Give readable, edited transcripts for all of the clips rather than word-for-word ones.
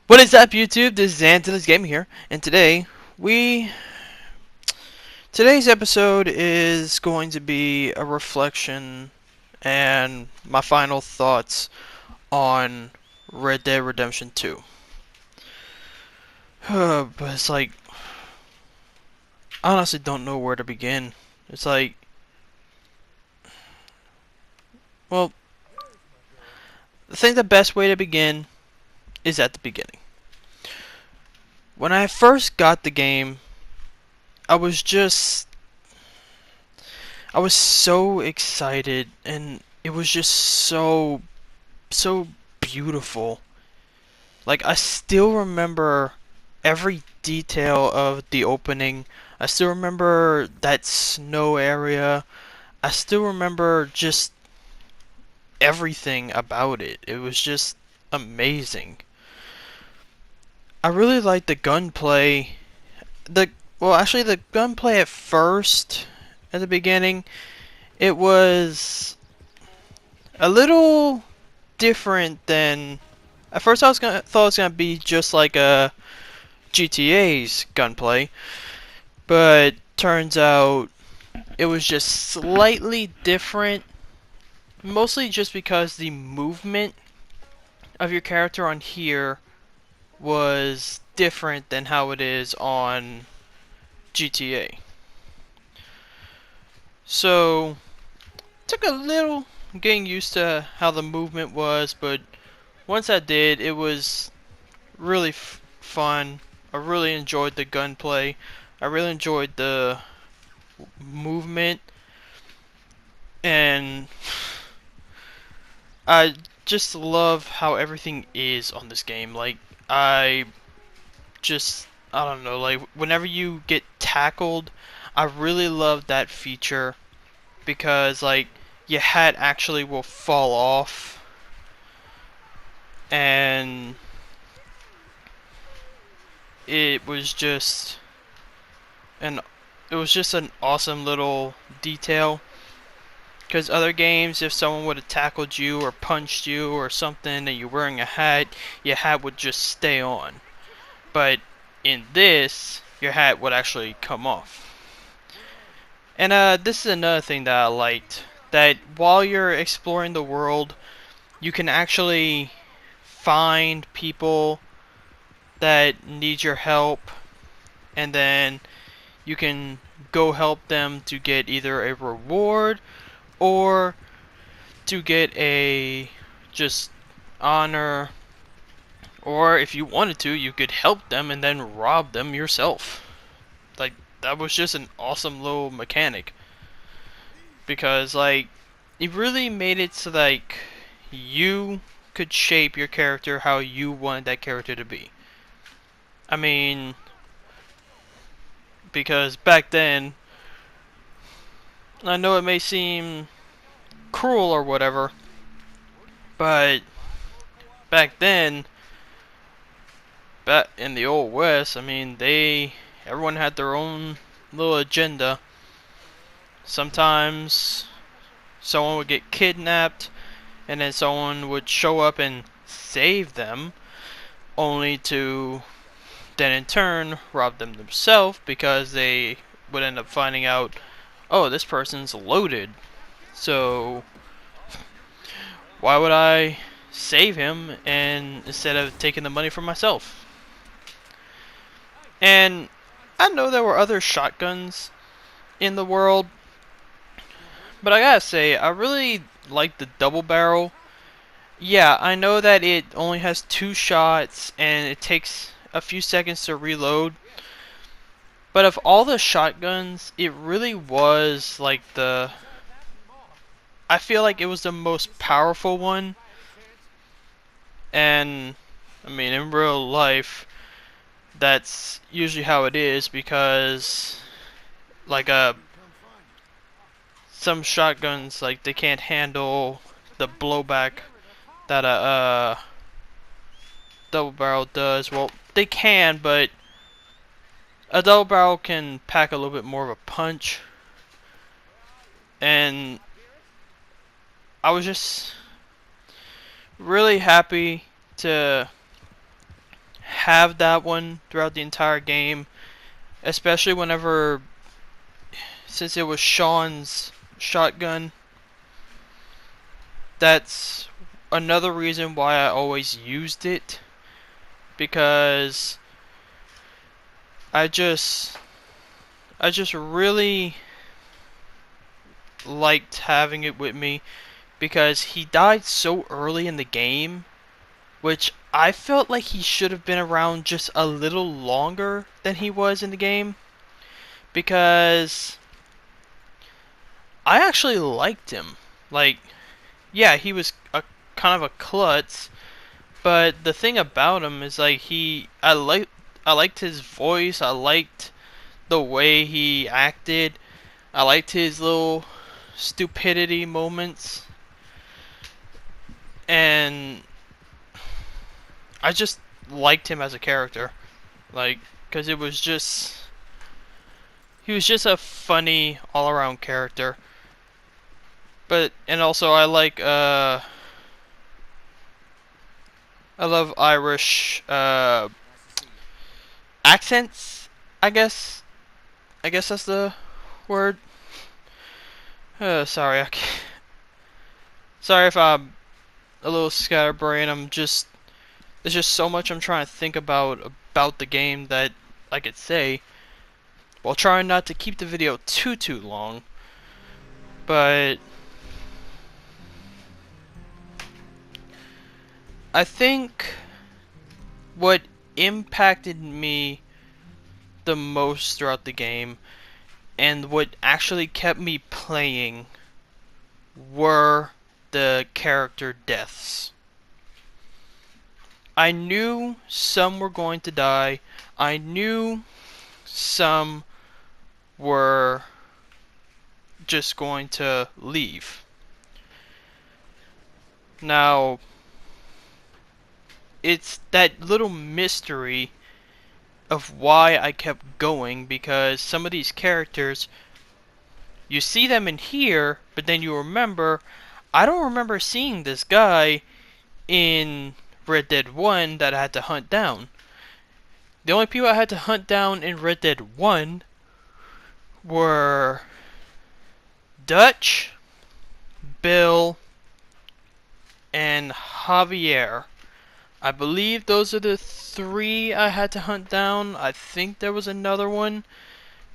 What is up, YouTube? This is Anthony's Gaming here, and today's episode is going to be a reflection and my final thoughts on Red Dead Redemption 2. But it's like, I honestly don't know where to begin. It's like, well, I think the best way to begin is at the beginning. When I first got the game, I was just I was so excited, and it was just so beautiful. Like, I still remember every detail of the opening. I still remember that snow area. I still remember just everything about it. It was just amazing. I really liked the gunplay. The gunplay at first, at the beginning, it was a little different than. At first, thought it was gonna be just like a GTA's gunplay, but turns out it was just slightly different. Mostly just because the movement of your character on here was different than how it is on GTA. So, took a little getting used to how the movement was, but once I did, it was really fun. I really enjoyed the gunplay. I really enjoyed the movement, and I just love how everything is on this game. Like, I I don't know, like, whenever you get tackled, I really love that feature because, like, your hat actually will fall off, and it was just an an awesome little detail. Because other games, if someone would have tackled you or punched you or something and you're wearing a hat, your hat would just stay on. But in this, your hat would actually come off. And this is another thing that I liked. That while you're exploring the world, you can actually find people that need your help, and then you can go help them to get either a reward or to get a just honor, or if you wanted to, you could help them and then rob them yourself. Like, that was just an awesome little mechanic because, like, it really made it so like you could shape your character how you wanted that character to be. I mean, because back then, I know it may seem cruel or whatever, but back then, back in the old west, I mean, everyone had their own little agenda. Sometimes someone would get kidnapped, and then someone would show up and save them, only to then in turn rob them themselves because they would end up finding out, oh, this person's loaded, so why would I save him and instead of taking the money for myself? And I know there were other shotguns in the world, but I gotta say, I really like the double barrel. Yeah, I know that it only has 2 shots and it takes a few seconds to reload, but of all the shotguns, it really was like I feel like it was the most powerful one. And I mean, in real life, that's usually how it is because, like, some shotguns, like, they can't handle the blowback that a double barrel does. Well, they can, but a double barrel can pack a little bit more of a punch. And I was just really happy to have that one throughout the entire game, especially whenever, since it was Sean's shotgun. That's another reason why I always used it, because I just really liked having it with me, because he died so early in the game, which I felt like he should have been around just a little longer than he was in the game, because I actually liked him. Like, yeah, he was a kind of a klutz, but the thing about him is like I liked his voice, I liked the way he acted, I liked his little stupidity moments, and I just liked him as a character. Like, because it was just, he was just a funny all-around character. But, and also I love Irish accents, I guess. I guess that's the word. Sorry, sorry if I'm a little scatterbrained. There's just so much I'm trying to think about the game that I could say, while trying not to keep the video too long. But I think what impacted me the most throughout the game, and what actually kept me playing, were the character deaths. I knew some were going to die. I knew some were just going to leave. Now, it's that little mystery of why I kept going, because some of these characters, you see them in here, but then you remember, I don't remember seeing this guy in Red Dead 1 that I had to hunt down. The only people I had to hunt down in Red Dead 1 were Dutch, Bill, and Javier. I believe those are the three I had to hunt down. I think there was another one,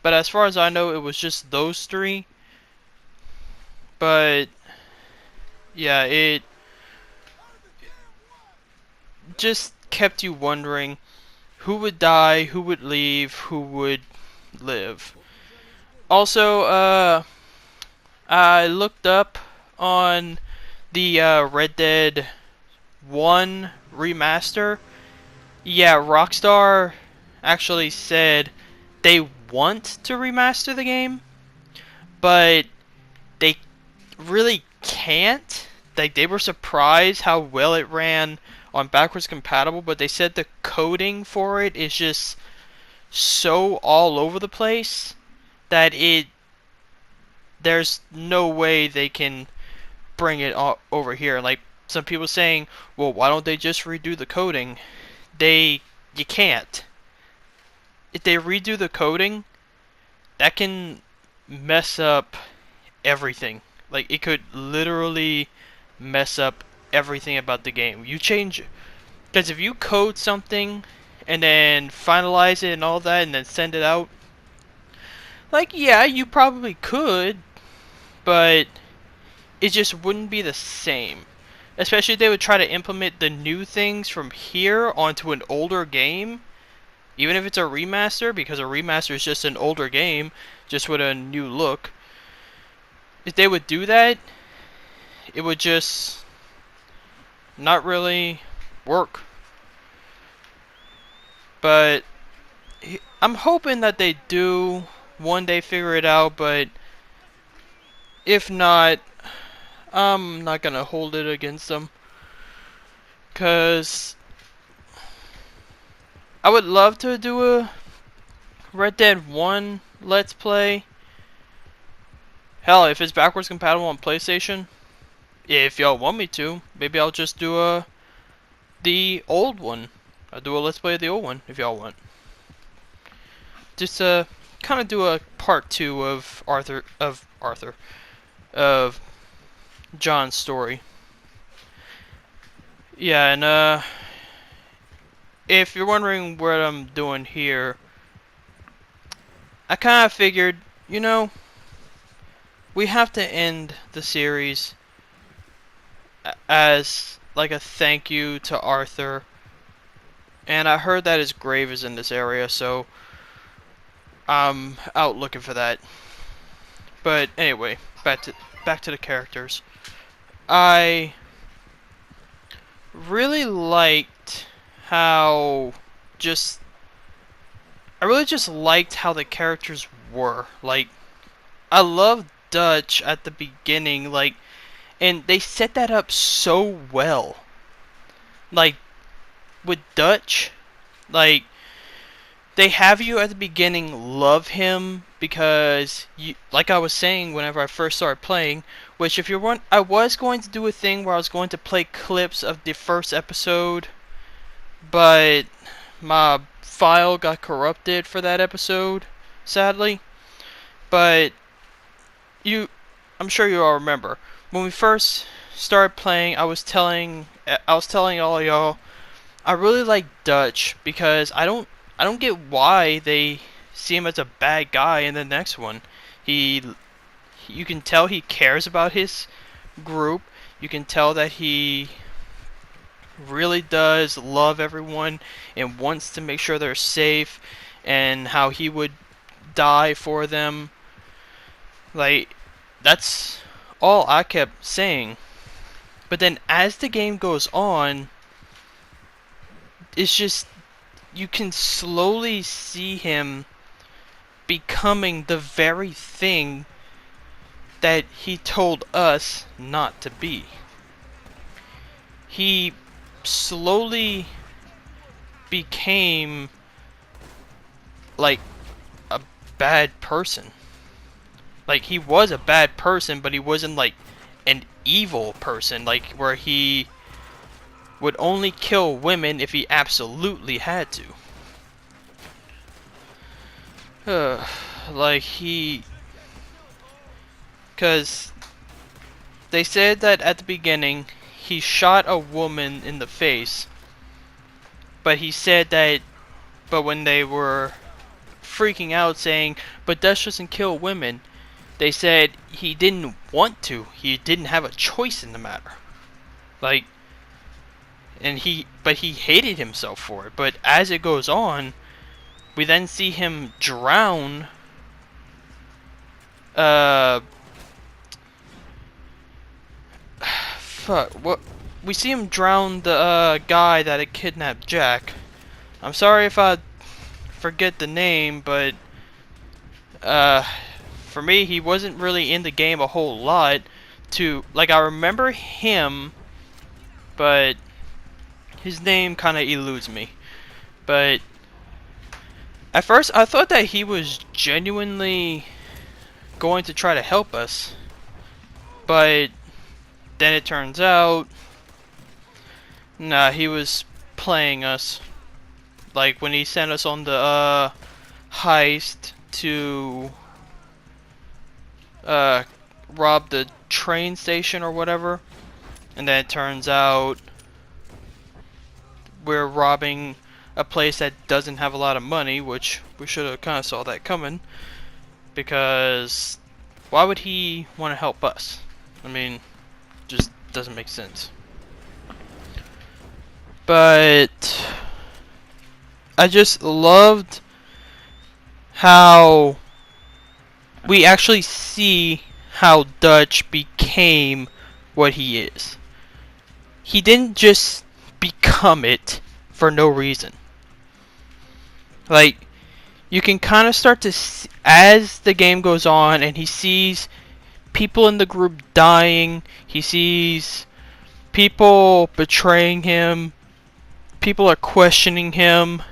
but as far as I know, it was just those three. But yeah, it just kept you wondering who would die, who would leave, who would live. Also, I looked up on the Red Dead 1 remaster. Yeah, Rockstar actually said they want to remaster the game, but they really can't. Like, they were surprised how well it ran on backwards compatible, but they said the coding for it is just so all over the place that there's no way they can bring it over here. Like, some people saying, well, why don't they just redo the coding? You can't. If they redo the coding, that can mess up everything. Like, it could literally mess up everything about the game. You change, because if you code something and then finalize it and all that and then send it out, like, yeah, you probably could, but it just wouldn't be the same. Especially if they would try to implement the new things from here onto an older game, even if it's a remaster, because a remaster is just an older game, just with a new look. If they would do that, it would just not really work. But I'm hoping that they do one day figure it out, but if not, I'm not gonna hold it against them, cause I would love to do a Red Dead 1 Let's Play. Hell, if it's backwards compatible on PlayStation, if y'all want me to, maybe I'll just do the old one. I'll do a let's play of the old one if y'all want. Just kind of do a part 2 of of John's story. Yeah, and if you're wondering what I'm doing here, I kind of figured, you know, we have to end the series as like a thank you to Arthur. And I heard that his grave is in this area, so I'm out looking for that. But anyway, back to the characters. I really liked how just I really just liked how the characters were. Like, I loved Dutch at the beginning, like, and they set that up so well. Like, with Dutch, like, they have you at the beginning love him because you, like I was saying whenever I first started playing, which if you're one, I was going to do a thing where I was going to play clips of the first episode, but my file got corrupted for that episode, sadly. But I'm sure you all remember when we first started playing. I was telling all y'all I really like Dutch because I don't get why they see him as a bad guy in the next one. You can tell he cares about his group. You can tell that he really does love everyone and wants to make sure they're safe, and how he would die for them. Like, that's all I kept saying. But then as the game goes on, it's just you can slowly see him becoming the very thing that he told us not to be. He slowly became like a bad person. Like, he was a bad person, but he wasn't like an evil person, like where he would only kill women if he absolutely had to. Like, because they said that at the beginning he shot a woman in the face, but he said that, but when they were freaking out saying, but Dutch doesn't kill women, they said he didn't want to. He didn't have a choice in the matter. Like, but he hated himself for it. But as it goes on, we then see him drown fuck, what? We see him drown the guy that had kidnapped Jack. I'm sorry if I forget the name, but for me, he wasn't really in the game a whole lot. Like, I remember him, but his name kind of eludes me. But at first, I thought that he was genuinely going to try to help us, but then it turns out, nah, he was playing us. Like, when he sent us on the heist to rob the train station or whatever, and then it turns out we're robbing a place that doesn't have a lot of money, which we should have kind of saw that coming, because why would he want to help us? I mean, just doesn't make sense. But I just loved how we actually see how Dutch became what he is. He didn't just become it for no reason. Like, you can kind of start to see, as the game goes on and he sees people in the group dying, he sees people betraying him, people are questioning him.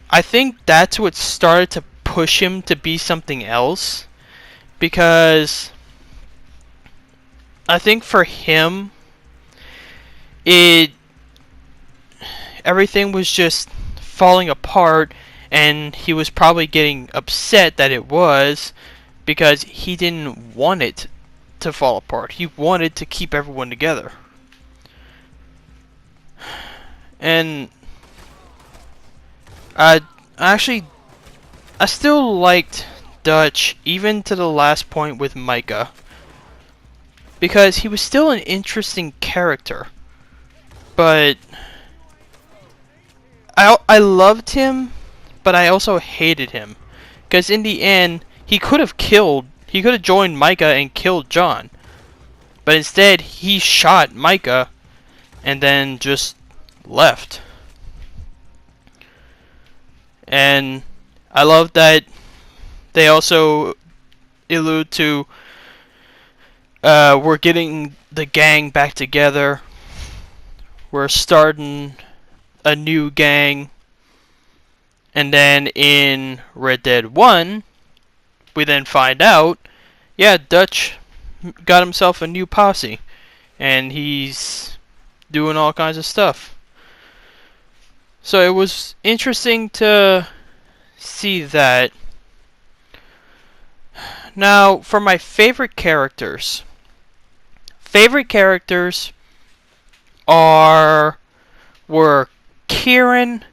I think that's what started to push him to be something else, because I think for him it everything was just falling apart, and he was probably getting upset that it was, because he didn't want it to fall apart. He wanted to keep everyone together. And I actually, I still liked Dutch even to the last point with Micah, because he was still an interesting character. But I loved him, but I also hated him, because in the end he could have joined Micah and killed John, but instead he shot Micah and then just left. And I love that they also allude to we're getting the gang back together. We're starting a new gang. And then in Red Dead 1, we then find out, yeah, Dutch got himself a new posse. And he's doing all kinds of stuff. So it was interesting to see that. Now, for my favorite characters were Kieran,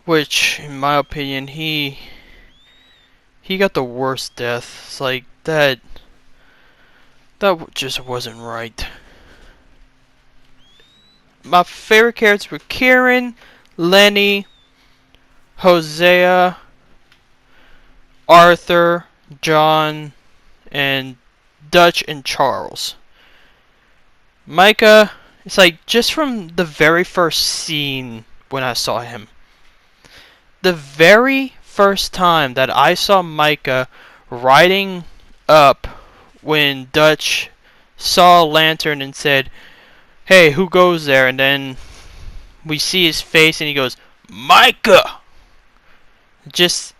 which in my opinion he got the worst death. It's like that just wasn't right. My favorite characters were Kieran, Lenny, Hosea, Arthur, John, and Dutch and Charles. Micah, it's like just from the very first scene when I saw him. The very first time that I saw Micah riding up when Dutch saw a lantern and said, "Hey, who goes there?" And then we see his face and he goes, "Micah!" Just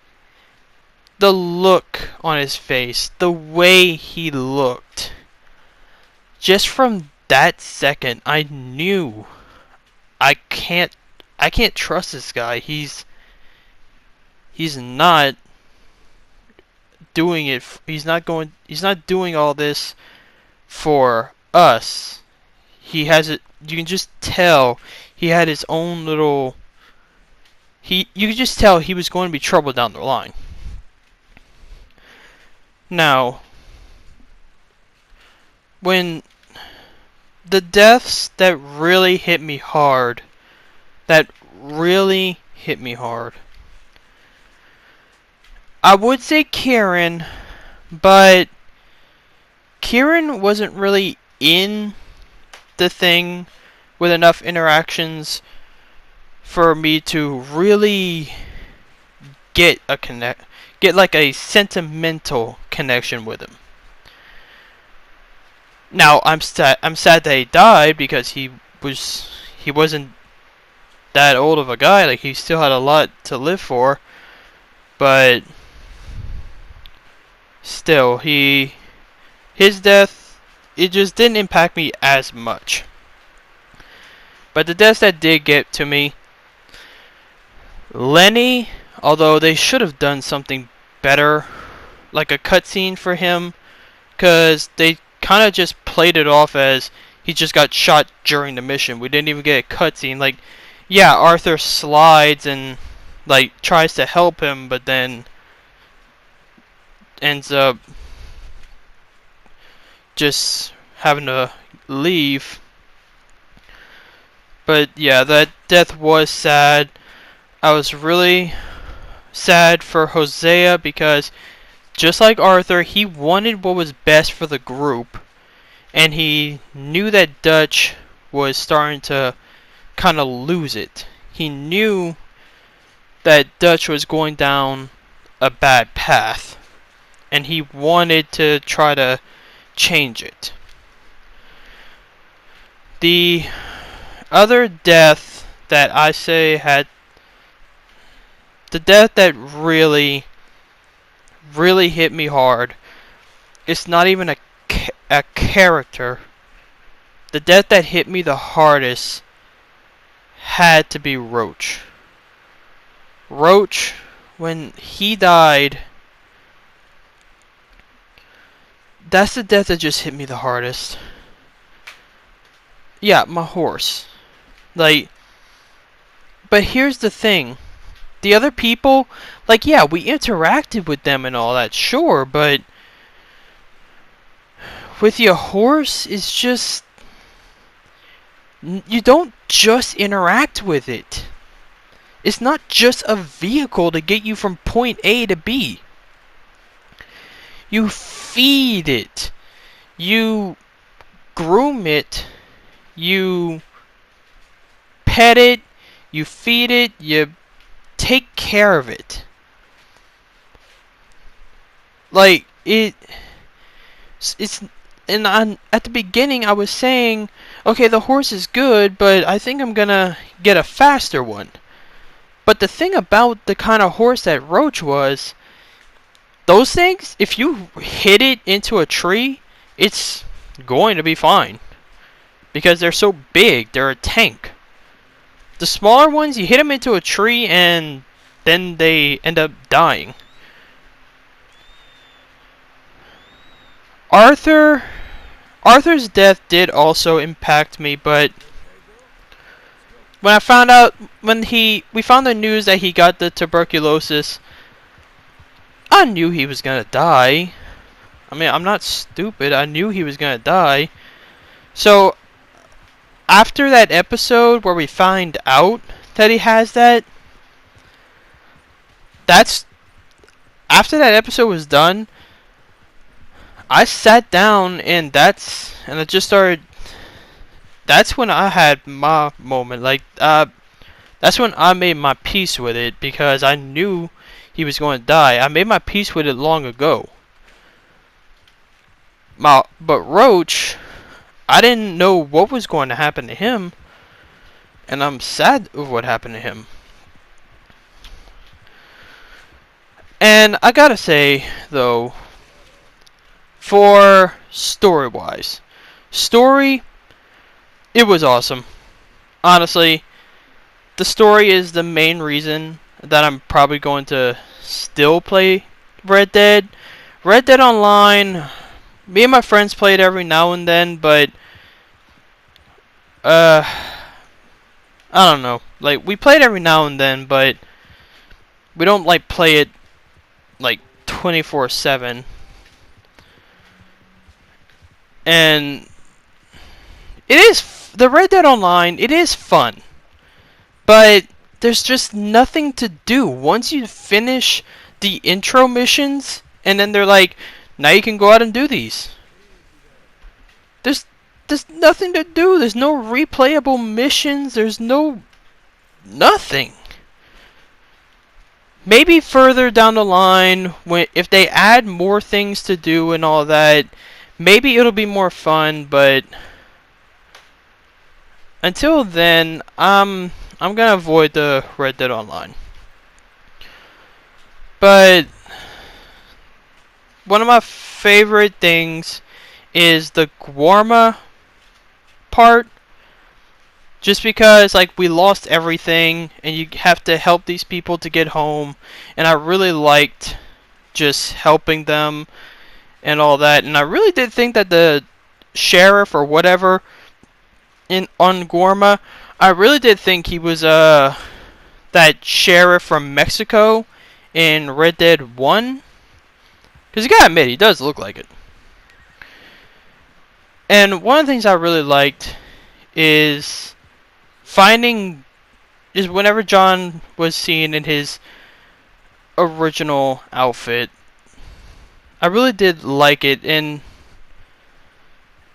the look on his face, the way he looked. Just from that second, I knew I can't trust this guy. He's not doing it. He's not doing all this for us. He has it. You can just tell he had his own little. You could just tell he was going to be trouble down the line. Now, when the deaths that really hit me hard, I would say Kieran, but Kieran wasn't really in the thing with enough interactions for me to really get like a sentimental connection with him. Now I'm sad that he died, because he wasn't that old of a guy. Like, he still had a lot to live for, but still, his death, it just didn't impact me as much. But the deaths that did get to me, Lenny, although they should have done something better, like a cutscene for him, because they kind of just played it off as he just got shot during the mission. We didn't even get a cutscene. Like, yeah, Arthur slides and like tries to help him, but then ends up just having to leave. But yeah, that death was sad. I was really sad for Hosea, because just like Arthur, he wanted what was best for the group, and he knew that Dutch was starting to kind of lose it. He knew that Dutch was going down a bad path, and he wanted to try to change it. The other death that I say had, the death that really hit me hard, it's not even a character. The death that hit me the hardest had to be Roach. Roach, when he died, that's the death that just hit me the hardest. Yeah, my horse. Like, but here's the thing. The other people, like, yeah, we interacted with them and all that, sure, but with your horse, it's just, you don't just interact with it. It's not just a vehicle to get you from point A to B. You feed it. You groom it. You pet it. You feed it. You take care of it. Like, it's and at the beginning I was saying, okay, the horse is good, but I think I'm gonna get a faster one. But the thing about the kind of horse that Roach was, those things, if you hit it into a tree, it's going to be fine. Because they're so big, they're a tank. The smaller ones, you hit them into a tree and then they end up dying. Arthur's death did also impact me, but when I found out, we found the news that he got the tuberculosis, I knew he was gonna die. I mean, I'm not stupid. I knew he was gonna die. So, after that episode where we find out that he has that's after that episode was done, I sat down and I just started. That's when I had my moment. Like, that's when I made my peace with it, because I knew he was going to die. I made my peace with it long ago. But Roach, I didn't know what was going to happen to him, and I'm sad of what happened to him. And I gotta say, though, for story-wise, it was awesome. Honestly, the story is the main reason that I'm probably going to still play Red Dead. Red Dead Online, me and my friends play it every now and then, but I don't know. Like, we play it every now and then, but we don't like play it like 24/7. And the Red Dead Online, it is fun. But there's just nothing to do. Once you finish the intro missions, and then they're like, now you can go out and do these. There's nothing to do. There's no replayable missions. There's nothing. Maybe further down the line, if they add more things to do and all that, maybe it'll be more fun, but until then, I'm gonna avoid the Red Dead Online. But one of my favorite things is the Guarma part. Just because, like, we lost everything, and you have to help these people to get home, and I really liked just helping them and all that, and I really did think that the sheriff or whatever on Guarma, I really did think he was that sheriff from Mexico in Red Dead 1, because you gotta admit, he does look like it. And one of the things I really liked is whenever John was seen in his original outfit, I really did like it, and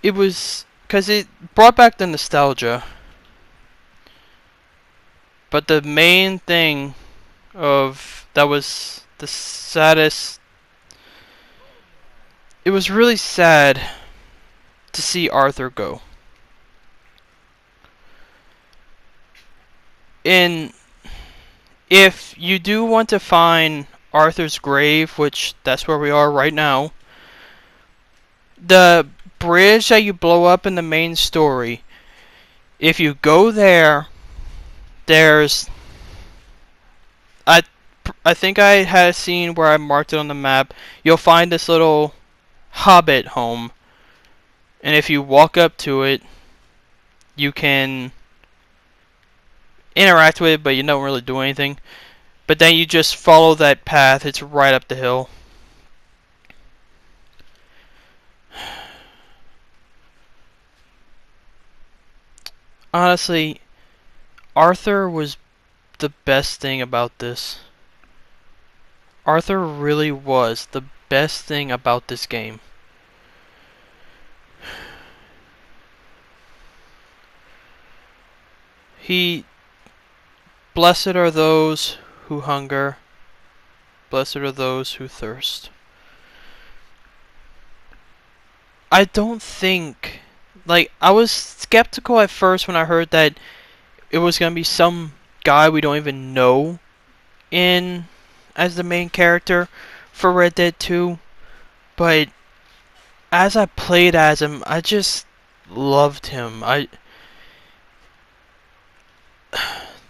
it was because it brought back the nostalgia. But the main thing that was the saddest, it was really sad to see Arthur go. And if you do want to find Arthur's grave, which that's where we are right now, the bridge that you blow up in the main story, if you go there there's I I think I had a scene where I marked it on the map. You'll find this little hobbit home, and if you walk up to it, you can interact with it, but you don't really do anything. But then you just follow that path. It's right up the hill. Honestly, Arthur was the best thing about this. Arthur really was the best thing about this game. Blessed are those who hunger, blessed are those who thirst. I don't think, like, I was skeptical at first when I heard that it was gonna be some guy we don't even know in as the main character for Red Dead 2, but as I played as him, I just loved him.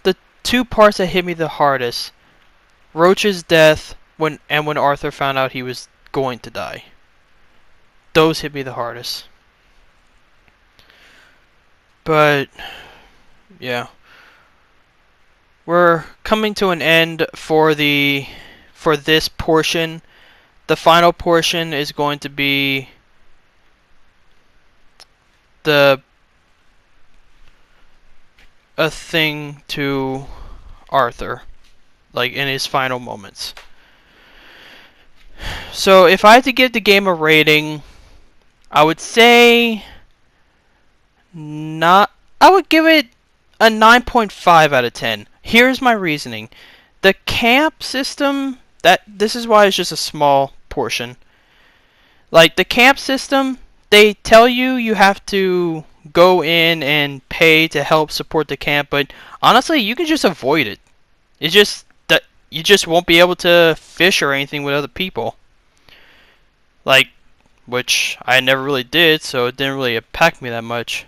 The two parts that hit me the hardest, Roach's death when Arthur found out he was going to die. Those hit me the hardest. But yeah. We're coming to an end for this portion. The final portion is going to be a thing to Arthur, like in his final moments. So if I had to give the game a rating, I would say I would give it a 9.5 out of 10. Here's my reasoning. The camp system, this is why it's just a small portion. Like the camp system, they tell you have to go in and pay to help support the camp, but honestly, you can just avoid it. It's just that you just won't be able to fish or anything with other people. Like, which I never really did, so it didn't really impact me that much.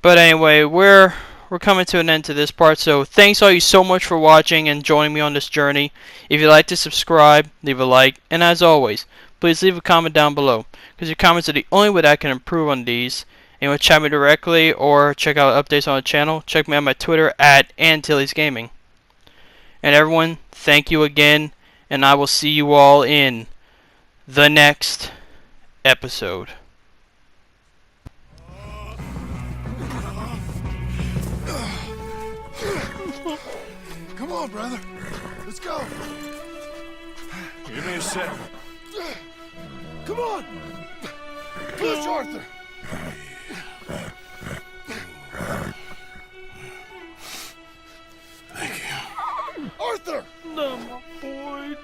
But anyway, we're coming to an end to this part, so thanks all you so much for watching and joining me on this journey. If you'd like to subscribe, leave a like, and as always, please leave a comment down below, because your comments are the only way that I can improve on these. And you want to chat me directly or check out updates on the channel, check me on my Twitter at AntilliesGaming. And everyone, thank you again, and I will see you all in the next episode. Come on, brother. Let's go. Give me a second. Come on. Push, Arthur. Thank you. Arthur! No, my boy.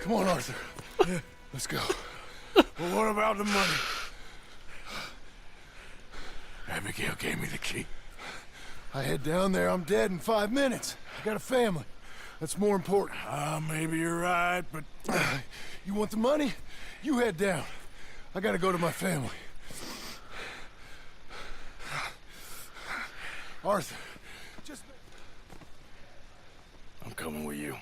Come on, Arthur. Let's go. Well, what about the money? Abigail gave me the key. I head down there, I'm dead in 5 minutes. I got a family. That's more important. Maybe you're right, but... You want the money? You head down. I gotta go to my family. Arthur, just... I'm coming with you.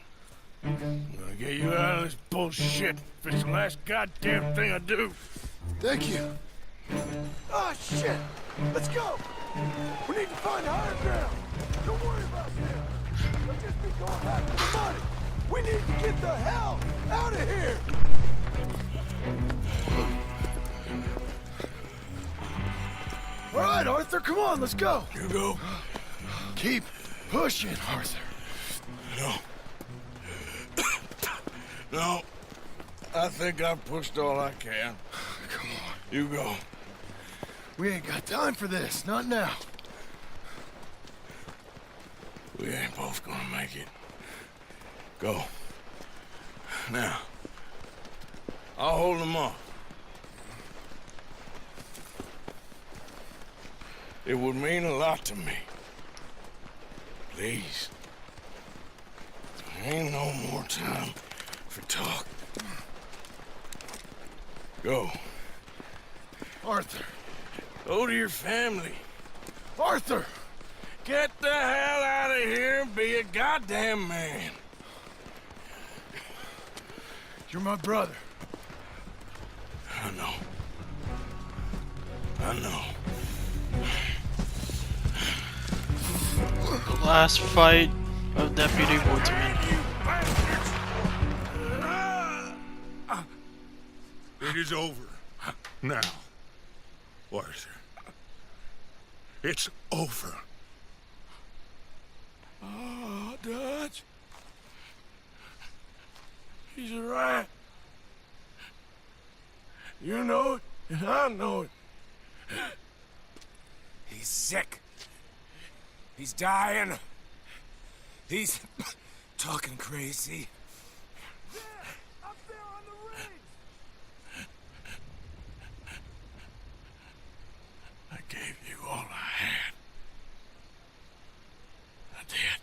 I'm gonna get you out of this bullshit. If it's the last goddamn thing I do. Thank you. Ah, shit! Let's go! We need to find higher ground. Don't worry about them. Let's just be going back to the money. We need to get the hell out of here! All right, Arthur, come on, let's go. You go. Keep pushing, Arthur. No. No. I think I've pushed all I can. Come on. You go. We ain't got time for this, not now. We ain't both gonna make it. Go. Now. I'll hold them off. It would mean a lot to me. Please. There ain't no more time for talk. Go. Arthur. Go to your family. Arthur! Get the hell out of here and be a goddamn man. You're my brother. I know. I know. The last fight of Deputy Woodsman. It is over. Now. Arthur. It's over. Oh, Dutch. He's a rat. You know it, and I know it. He's sick. He's dying. He's talking crazy. Yeah, up there on the ridge. I gave you all I had. I did.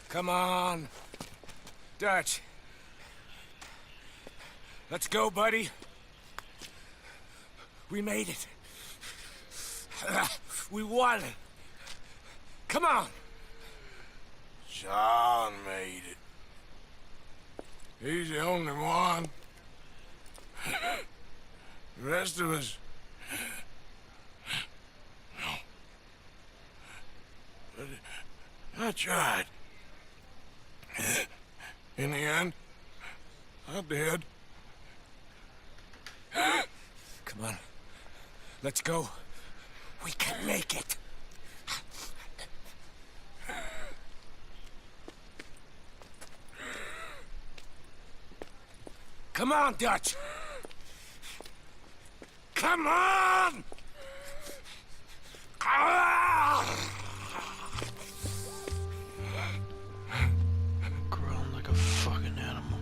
Come on. Dutch. Let's go, buddy. We made it. We won. Come on. John made it. He's the only one. The rest of us... No. But I tried. In the end, I did. Come on. Let's go. We can make it. Come on, Dutch. Come on! Ah! Growling like a fucking animal.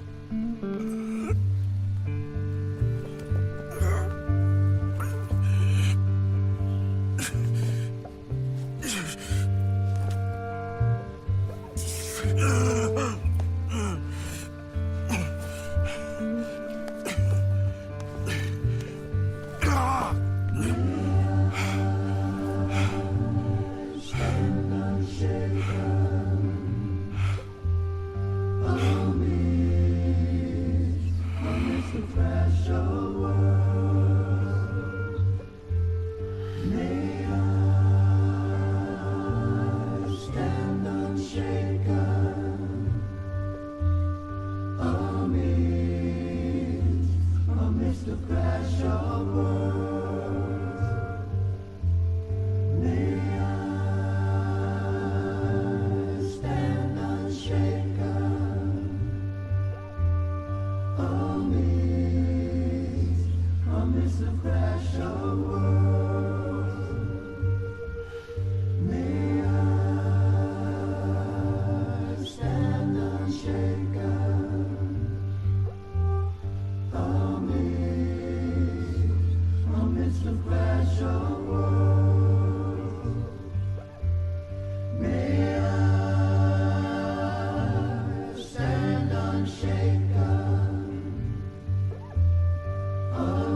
Oh